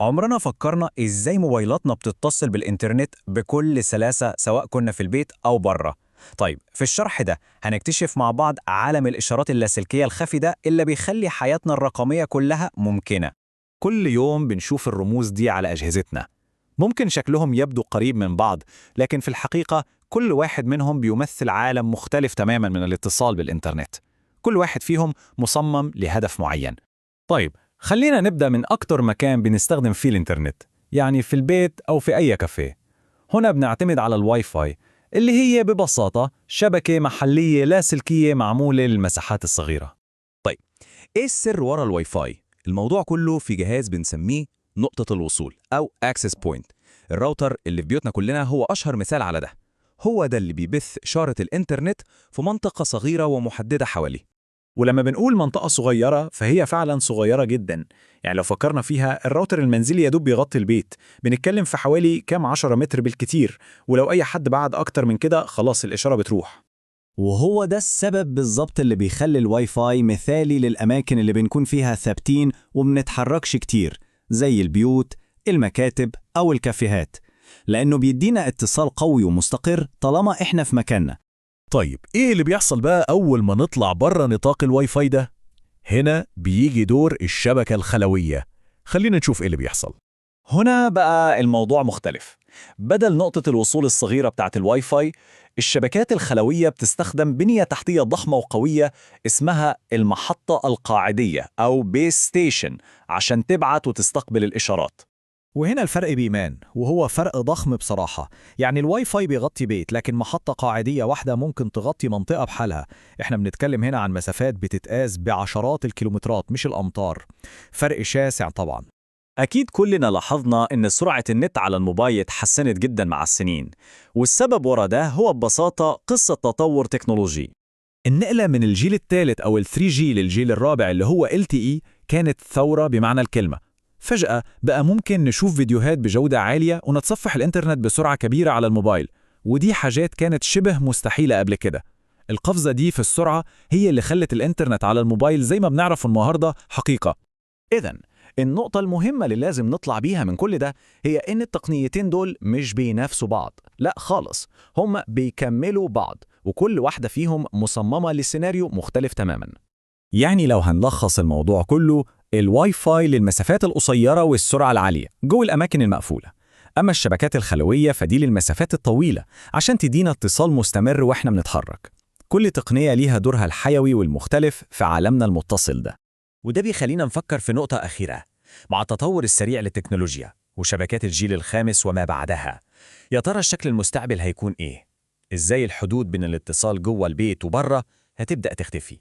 عمرنا فكرنا إزاي موبايلاتنا بتتصل بالإنترنت بكل سلاسة سواء كنا في البيت أو بره؟ طيب في الشرح ده هنكتشف مع بعض عالم الإشارات اللاسلكية الخفي ده اللي بيخلي حياتنا الرقمية كلها ممكنة. كل يوم بنشوف الرموز دي على أجهزتنا. ممكن شكلهم يبدو قريب من بعض، لكن في الحقيقة كل واحد منهم بيمثل عالم مختلف تماما من الاتصال بالإنترنت. كل واحد فيهم مصمم لهدف معين. طيب خلينا نبدأ من أكتر مكان بنستخدم فيه الإنترنت، يعني في البيت أو في أي كافيه. هنا بنعتمد على الواي فاي، اللي هي ببساطة شبكة محلية لاسلكية معمولة للمساحات الصغيرة. طيب، ايه السر ورا الواي فاي؟ الموضوع كله في جهاز بنسميه نقطة الوصول أو access point. الراوتر اللي في بيوتنا كلنا هو أشهر مثال على ده. هو ده اللي بيبث إشارة الإنترنت في منطقة صغيرة ومحددة حواليه. ولما بنقول منطقة صغيرة فهي فعلا صغيرة جدا. يعني لو فكرنا فيها، الراوتر المنزلي يدوب بيغطي البيت. بنتكلم في حوالي كام 10 متر بالكتير، ولو أي حد بعد أكتر من كده خلاص الإشارة بتروح. وهو ده السبب بالظبط اللي بيخلي الواي فاي مثالي للأماكن اللي بنكون فيها ثابتين ومنتحركش كتير، زي البيوت، المكاتب أو الكافيهات، لأنه بيدينا اتصال قوي ومستقر طالما إحنا في مكاننا. طيب إيه اللي بيحصل بقى أول ما نطلع بره نطاق الواي فاي ده؟ هنا بيجي دور الشبكة الخلوية. خلينا نشوف إيه اللي بيحصل. هنا بقى الموضوع مختلف. بدل نقطة الوصول الصغيرة بتاعت الواي فاي، الشبكات الخلوية بتستخدم بنية تحتية ضخمة وقوية اسمها المحطة القاعدية أو بيس ستيشن عشان تبعت وتستقبل الإشارات. وهنا الفرق بيبان، وهو فرق ضخم بصراحة. يعني الواي فاي بيغطي بيت، لكن محطة قاعدية واحدة ممكن تغطي منطقة بحالها. احنا بنتكلم هنا عن مسافات بتتقاس بعشرات الكيلومترات مش الأمتار. فرق شاسع طبعا. أكيد كلنا لاحظنا إن سرعة النت على الموبايل اتحسنت جدا مع السنين، والسبب ورا ده هو ببساطة قصة تطور تكنولوجي. النقلة من الجيل الثالث أو ال 3G للجيل الرابع اللي هو LTE كانت ثورة بمعنى الكلمة. فجأة بقى ممكن نشوف فيديوهات بجودة عالية ونتصفح الإنترنت بسرعة كبيرة على الموبايل، ودي حاجات كانت شبه مستحيلة قبل كده. القفزة دي في السرعة هي اللي خلت الإنترنت على الموبايل زي ما بنعرف النهاردة حقيقة. إذن النقطة المهمة اللي لازم نطلع بيها من كل ده هي إن التقنيتين دول مش بينافسوا بعض، لا خالص، هم بيكملوا بعض، وكل واحدة فيهم مصممة لسيناريو مختلف تماما. يعني لو هنلخص الموضوع كله، الواي فاي للمسافات القصيرة والسرعة العالية جوه الأماكن المقفولة، أما الشبكات الخلوية فدي للمسافات الطويلة عشان تدينا اتصال مستمر وإحنا بنتحرك. كل تقنية ليها دورها الحيوي والمختلف في عالمنا المتصل ده. وده بيخلينا نفكر في نقطة أخيرة. مع التطور السريع للتكنولوجيا وشبكات الجيل الخامس وما بعدها، يا ترى الشكل المستقبل هيكون إيه؟ إزاي الحدود بين الاتصال جوه البيت وبره هتبدأ تختفي؟